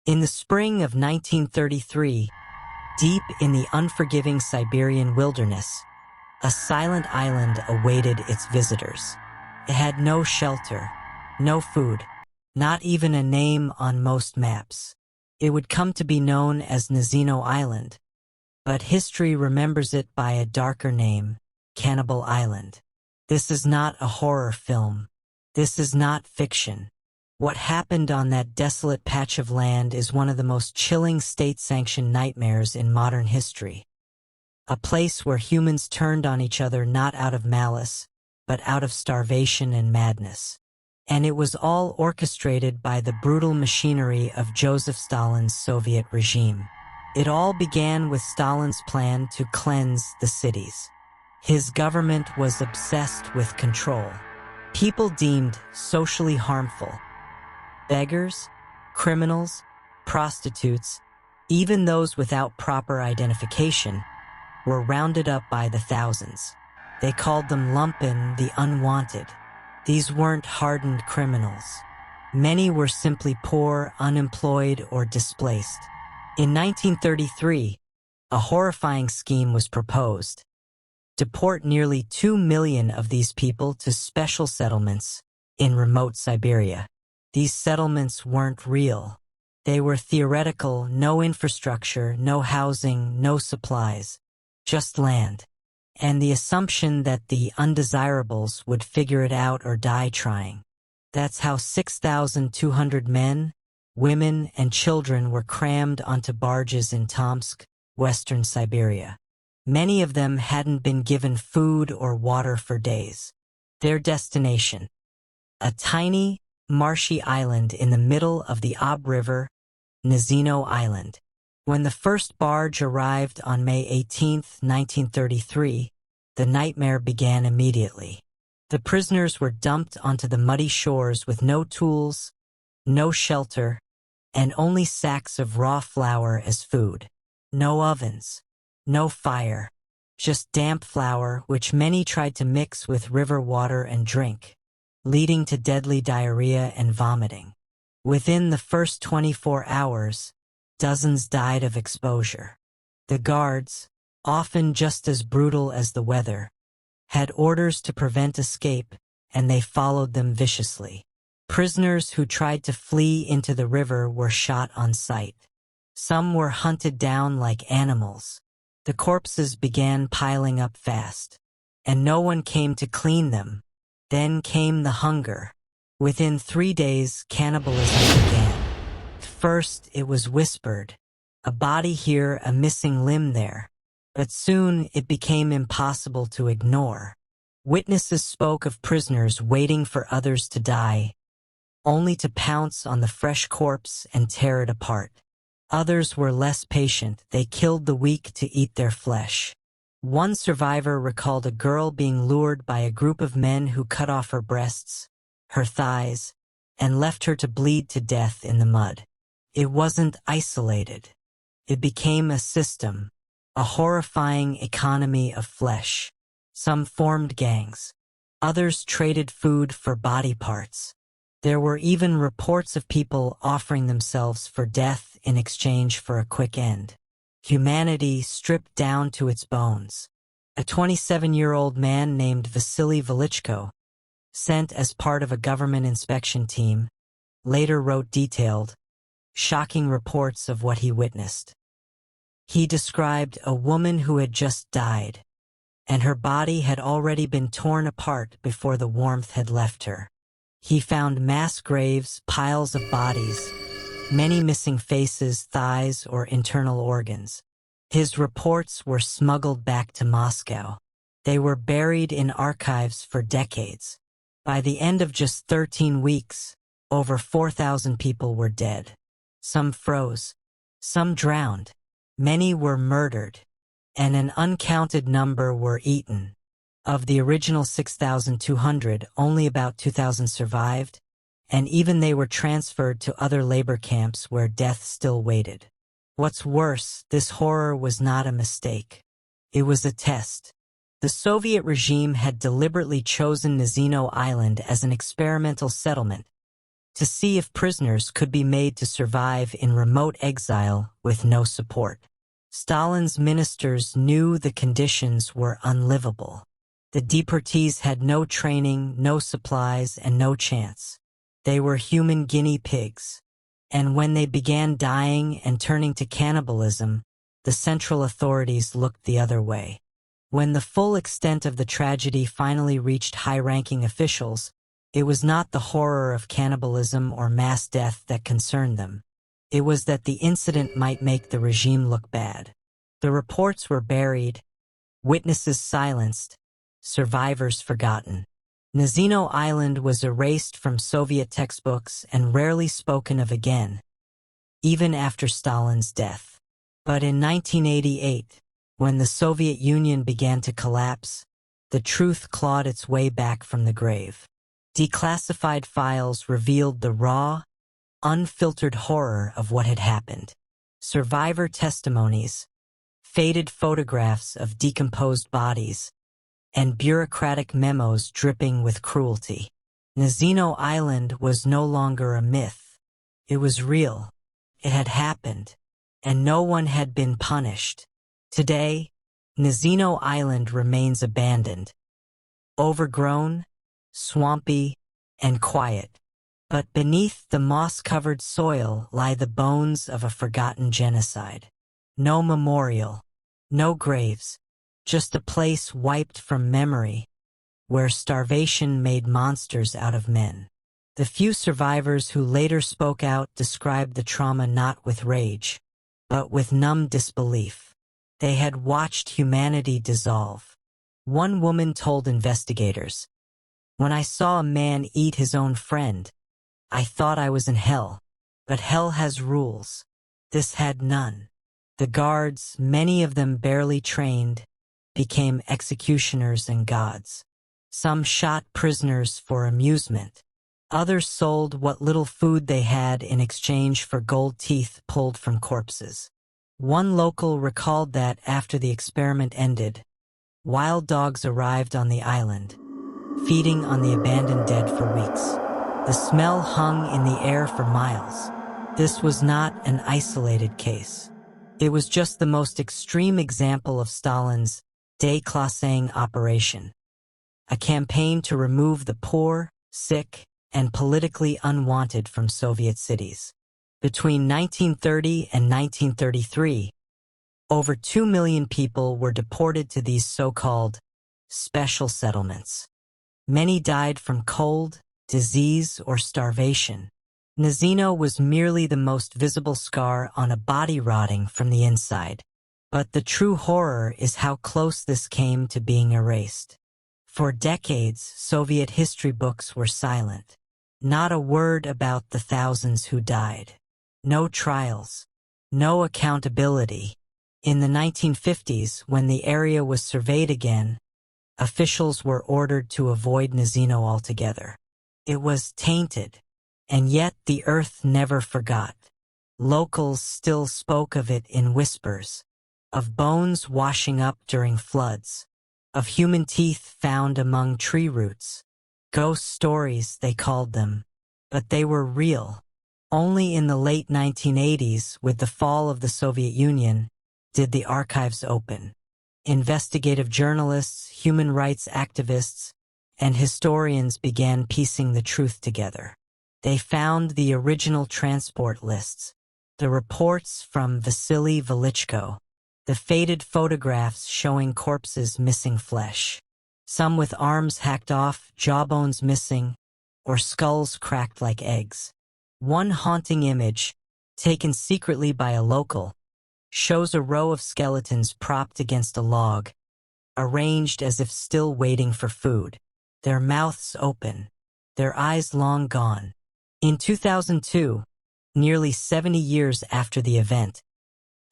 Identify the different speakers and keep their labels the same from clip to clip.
Speaker 1: In the spring of 1933, deep in the unforgiving Siberian wilderness, a silent island awaited its visitors. It had no shelter, no food, not even a name on most maps. It would come to be known as Nazino Island, but history remembers it by a darker name, Cannibal Island. This is not a horror film. This is not fiction. What happened on that desolate patch of land is one of the most chilling state-sanctioned nightmares in modern history. A place where humans turned on each other not out of malice, but out of starvation and madness. And it was all orchestrated by the brutal machinery of Joseph Stalin's Soviet regime. It all began with Stalin's plan to cleanse the cities. His government was obsessed with control. People deemed socially harmful, beggars, criminals, prostitutes, even those without proper identification, were rounded up by the thousands. They called them lumpen, the unwanted. These weren't hardened criminals. Many were simply poor, unemployed, or displaced. In 1933, a horrifying scheme was proposed. Deport nearly 2 million of these people to special settlements in remote Siberia. These settlements weren't real. They were theoretical, no infrastructure, no housing, no supplies, just land. And the assumption that the undesirables would figure it out or die trying. That's how 6,200 men, women, and children were crammed onto barges in Tomsk, western Siberia. Many of them hadn't been given food or water for days. Their destination: a tiny, marshy island in the middle of the Ob River, Nazino Island. When the first barge arrived on May 18, 1933, the nightmare began immediately. The prisoners were dumped onto the muddy shores with no tools, no shelter, and only sacks of raw flour as food. No ovens, no fire, just damp flour which many tried to mix with river water and drink, leading to deadly diarrhea and vomiting. Within the first 24 hours, dozens died of exposure. The guards, often just as brutal as the weather, had orders to prevent escape, and they followed them viciously. Prisoners who tried to flee into the river were shot on sight. Some were hunted down like animals. The corpses began piling up fast, and no one came to clean them. Then came the hunger. Within 3 days, cannibalism began. First, it was whispered, a body here, a missing limb there. But soon it became impossible to ignore. Witnesses spoke of prisoners waiting for others to die, only to pounce on the fresh corpse and tear it apart. Others were less patient. They killed the weak to eat their flesh. One survivor recalled a girl being lured by a group of men who cut off her breasts, her thighs, and left her to bleed to death in the mud. It wasn't isolated. It became a system, a horrifying economy of flesh. Some formed gangs. Others traded food for body parts. There were even reports of people offering themselves for death in exchange for a quick end. Humanity stripped down to its bones. A 27-year-old man named Vasily Velichko, sent as part of a government inspection team, later wrote detailed, shocking reports of what he witnessed. He described a woman who had just died, and her body had already been torn apart before the warmth had left her. He found mass graves, piles of bodies, many missing faces, thighs, or internal organs. His reports were smuggled back to Moscow. They were buried in archives for decades. By the end of just 13 weeks, over 4,000 people were dead. Some froze, some drowned, many were murdered, and an uncounted number were eaten. Of the original 6,200, only about 2,000 survived, and even they were transferred to other labor camps where death still waited. What's worse, this horror was not a mistake. It was a test. The Soviet regime had deliberately chosen Nazino Island as an experimental settlement, to see if prisoners could be made to survive in remote exile with no support. Stalin's ministers knew the conditions were unlivable. The deportees had no training, no supplies, and no chance. They were human guinea pigs. And when they began dying and turning to cannibalism, the central authorities looked the other way. When the full extent of the tragedy finally reached high-ranking officials, it was not the horror of cannibalism or mass death that concerned them. It was that the incident might make the regime look bad. The reports were buried, witnesses silenced, survivors forgotten. Nazino Island was erased from Soviet textbooks and rarely spoken of again, even after Stalin's death. But in 1988, when the Soviet Union began to collapse, the truth clawed its way back from the grave. Declassified files revealed the raw, unfiltered horror of what had happened. Survivor testimonies, faded photographs of decomposed bodies, and bureaucratic memos dripping with cruelty. Nazino Island was no longer a myth. It was real. It had happened, and no one had been punished. Today, Nazino Island remains abandoned, overgrown, swampy, and quiet. But beneath the moss-covered soil lie the bones of a forgotten genocide. No memorial, no graves, just a place wiped from memory, where starvation made monsters out of men. The few survivors who later spoke out described the trauma not with rage, but with numb disbelief. They had watched humanity dissolve. One woman told investigators, "When I saw a man eat his own friend, I thought I was in hell. But hell has rules. This had none." The guards, many of them barely trained, became executioners and gods. Some shot prisoners for amusement. Others sold what little food they had in exchange for gold teeth pulled from corpses. One local recalled that after the experiment ended, wild dogs arrived on the island, feeding on the abandoned dead for weeks. The smell hung in the air for miles. This was not an isolated case. It was just the most extreme example of Stalin's déclassing operation, a campaign to remove the poor, sick, and politically unwanted from Soviet cities. Between 1930 and 1933, over 2 million people were deported to these so-called special settlements. Many died from cold, disease, or starvation. Nazino was merely the most visible scar on a body rotting from the inside. But the true horror is how close this came to being erased. For decades, Soviet history books were silent. Not a word about the thousands who died. No trials. No accountability. In the 1950s, when the area was surveyed again, officials were ordered to avoid Nazino altogether. It was tainted, and yet the earth never forgot. Locals still spoke of it in whispers, of bones washing up during floods, of human teeth found among tree roots. Ghost stories, they called them, but they were real. Only in the late 1980s, with the fall of the Soviet Union, did the archives open. Investigative journalists, human rights activists, and historians began piecing the truth together. They found the original transport lists, the reports from Vasily Velichko, the faded photographs showing corpses missing flesh, some with arms hacked off, jawbones missing, or skulls cracked like eggs. One haunting image, taken secretly by a local, shows a row of skeletons propped against a log, arranged as if still waiting for food, their mouths open, their eyes long gone. In 2002, nearly 70 years after the event,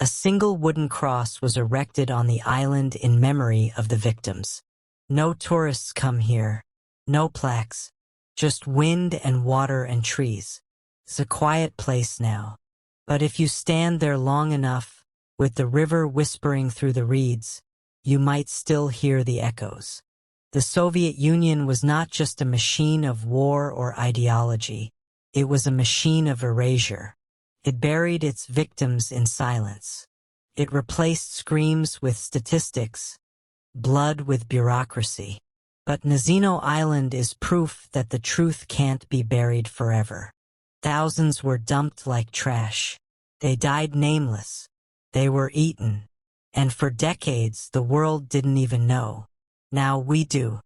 Speaker 1: a single wooden cross was erected on the island in memory of the victims. No tourists come here, no plaques, just wind and water and trees. It's a quiet place now. But if you stand there long enough, with the river whispering through the reeds, you might still hear the echoes. The Soviet Union was not just a machine of war or ideology. It was a machine of erasure. It buried its victims in silence. It replaced screams with statistics, blood with bureaucracy. But Nazino Island is proof that the truth can't be buried forever. Thousands were dumped like trash. They died nameless. They were eaten. And for decades, the world didn't even know. Now we do.